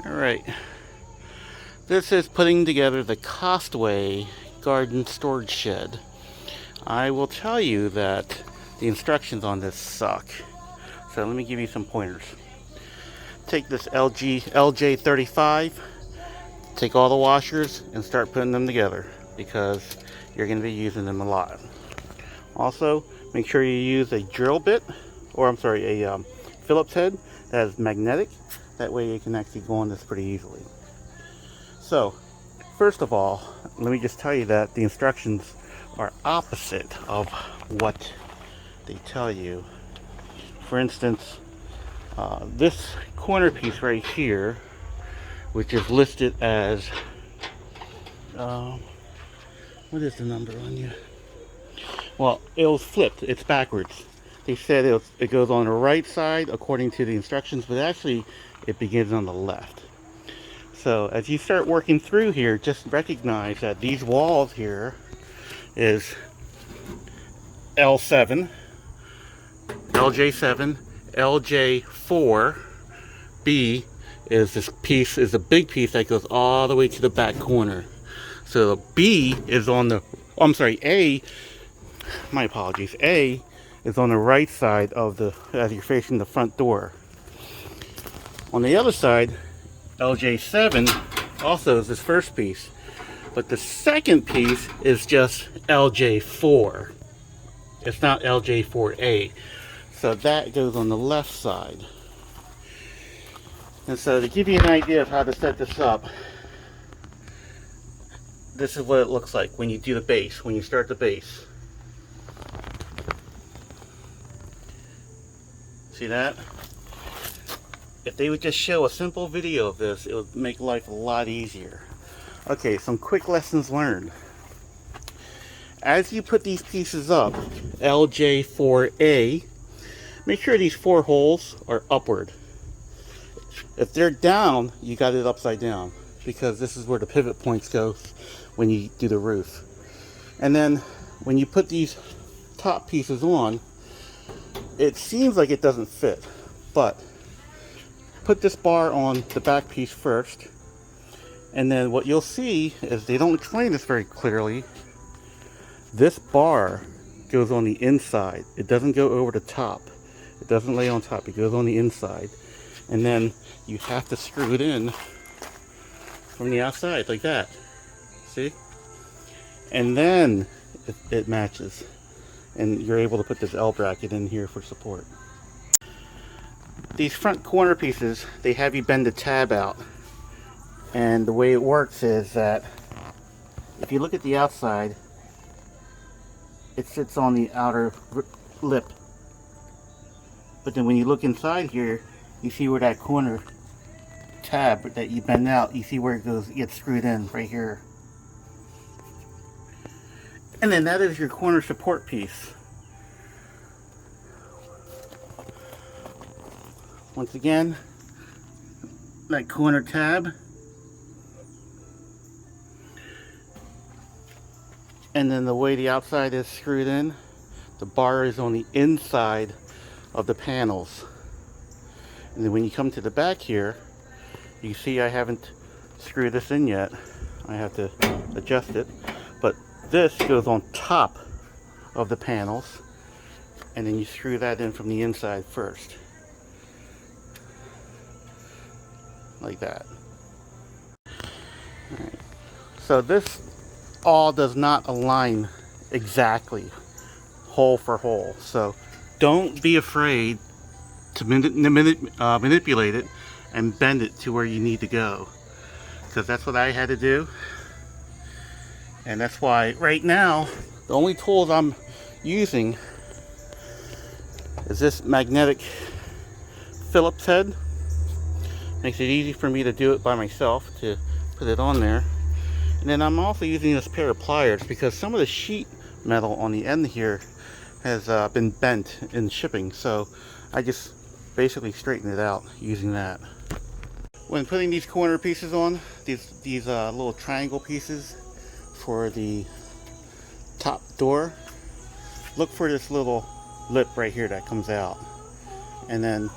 Alright, this is putting together the Costway garden storage shed. I will tell you that the instructions on this suck. So let me give you some pointers. Take this LJ35, take all the washers and start putting them together because you're going to be using them a lot. Also, make sure you use a drill bit, or I'm sorry, a Phillips head that is magnetic. That way you can actually go on this pretty easily. So, first of all, let me just tell you that the instructions are opposite of what they tell you. For instance, this corner piece right here, which is listed as, what is the number on you? Well, it was flipped. It's backwards. They said it goes on the right side according to the instructions, but actually it begins on the left. So as you start working through here, just recognize that these walls here is L7, LJ7, LJ4, B is this piece, is a big piece that goes all the way to the back corner. So the B is on the, I'm sorry, A, my apologies, A is on the right side of the, as you're facing the front door. On the other side, LJ7 also is this first piece, but the second piece is just LJ4. It's not LJ4A. So that goes on the left side. And so to give you an idea of how to set this up, this is what it looks like when you do the base, when you start the base. See that? If they would just show a simple video of this, it would make life a lot easier. Okay, some quick lessons learned. As you put these pieces up, LJ4A, make sure these 4 holes are upward. If they're down, you got it upside down, because this is where the pivot points go when you do the roof. And then when you put these top pieces on, it seems like it doesn't fit, but put this bar on the back piece first, and then what you'll see is they don't explain this very clearly. This bar goes on the inside. It doesn't go over the top. It doesn't lay on top. It goes on the inside. And then you have to screw it in from the outside like that. See? And then it matches. And you're able to put this L bracket in here for support. These front corner pieces, they have you bend the tab out. And the way it works is that if you look at the outside, it sits on the outer lip. But then when you look inside here, you see where that corner tab that you bend out, you see where it goes, it gets screwed in right here. And then that is your corner support piece. Once again, that corner tab. And then the way the outside is screwed in, the bar is on the inside of the panels. And then when you come to the back here, you see I haven't screwed this in yet. I have to adjust it. But this goes on top of the panels, and then you screw that in from the inside first. Like that. All right. So this all does not align exactly hole for hole. So don't be afraid to manipulate it and bend it to where you need to go, because that's what I had to do. And that's why right now the only tools I'm using is this magnetic Phillips head. Makes it easy for me to do it by myself, to put it on there. And then I'm also using this pair of pliers because some of the sheet metal on the end here has been bent in shipping, so I just basically straighten it out using that. When putting these corner pieces on, these little triangle pieces for the top door, look for this little lip right here that comes out, and then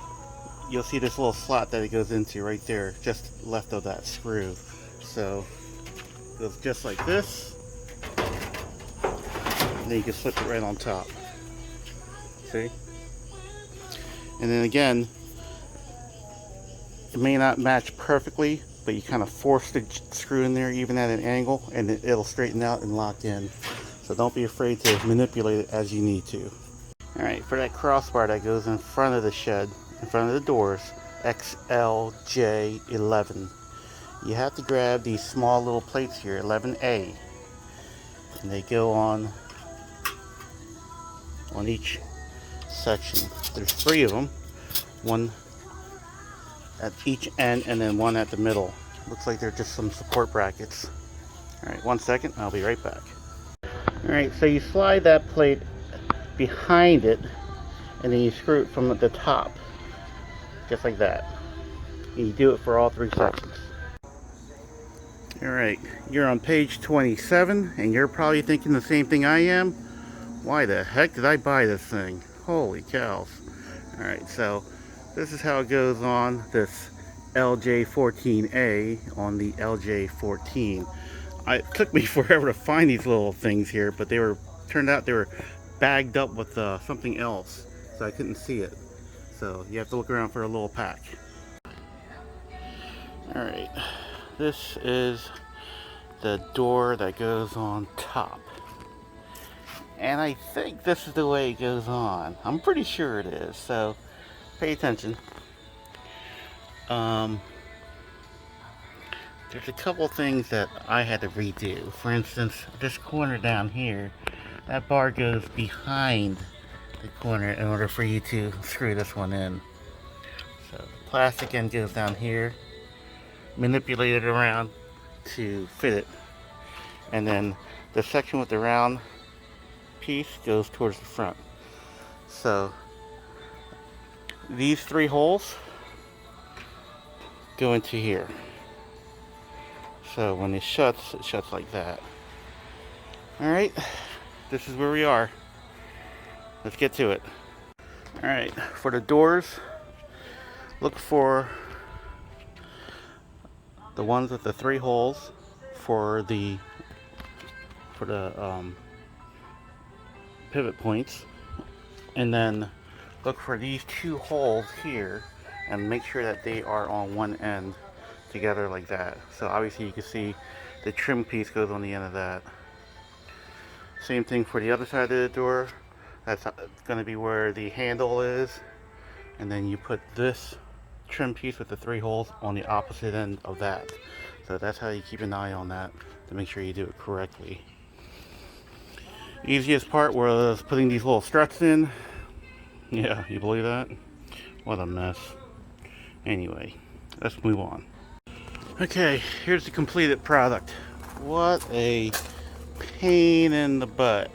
you'll see this little slot that it goes into right there, just left of that screw. So it goes just like this, and then you can slip it right on top. See? And then again, it may not match perfectly, but you kind of force the screw in there even at an angle, and it'll straighten out and lock in. So don't be afraid to manipulate it as you need to. Alright, for that crossbar that goes in front of the shed, in front of the doors, XLJ11, you have to grab these small little plates here, 11A, and they go on each section. There's 3 of them, one at each end and then one at the middle. Looks like they're just some support brackets. Alright, 1 second, I'll be right back. Alright, so you slide that plate behind it, and then you screw it from the top, just like that. And you do it for all 3 sections. Alright, you're on page 27, and you're probably thinking the same thing I am. Why the heck did I buy this thing? Holy cows. Alright, so this is how it goes on this LJ14A on the LJ14. It took me forever to find these little things here, but turned out they were bagged up with something else, so I couldn't see it. So you have to look around for a little pack. Alright, this is the door that goes on top. And I think this is the way it goes on. I'm pretty sure it is, so pay attention. There's a couple things that I had to redo. For instance, this corner down here, that bar goes behind the corner in order for you to screw this one in. So the plastic end goes down here, manipulate it around to fit it, and then the section with the round piece goes towards the front. So these 3 holes go into here. So when it shuts like that. Alright, this is where we are. Let's get to it. Alright, for the doors, look for the ones with the 3 holes for the pivot points, and then look for these 2 holes here and make sure that they are on one end together like that. So obviously you can see the trim piece goes on the end of that. Same thing for the other side of the door. That's going to be where the handle is, and then you put this trim piece with the 3 holes on the opposite end of that. So that's how you keep an eye on that to make sure you do it correctly. Easiest part was putting these little struts in. Yeah, you believe that? What a mess. Anyway, let's move on. Okay, here's the completed product. What a pain in the butt.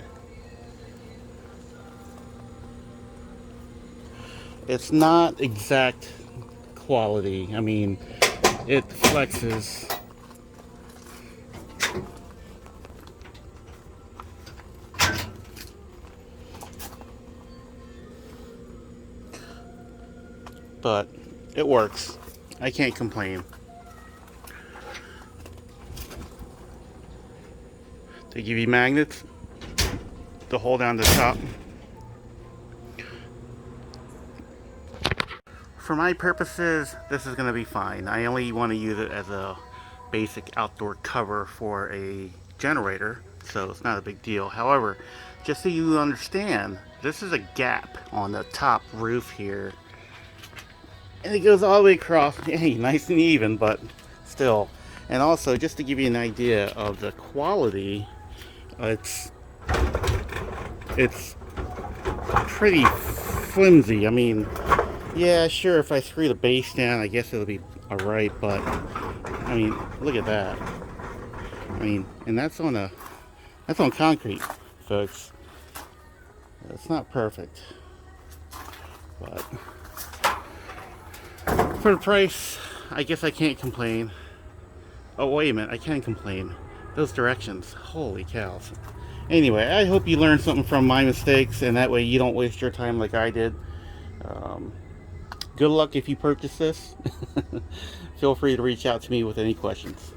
It's not exact quality. I mean, it flexes. But it works. I can't complain. They give you magnets to hold down the top. For my purposes, this is going to be fine. I only want to use it as a basic outdoor cover for a generator, so it's not a big deal. However, just so you understand, this is a gap on the top roof here, and it goes all the way across. Hey, nice and even, but still. And also, just to give you an idea of the quality, it's pretty flimsy. I mean, yeah, sure, if I screw the base down, I guess it'll be alright, but I mean, look at that. I mean, and that's on concrete, folks. It's not perfect, but for the price, I guess I can't complain. Oh, wait a minute, I can complain. Those directions, holy cows. Anyway, I hope you learned something from my mistakes, and that way you don't waste your time like I did. Good luck if you purchase this. Feel free to reach out to me with any questions.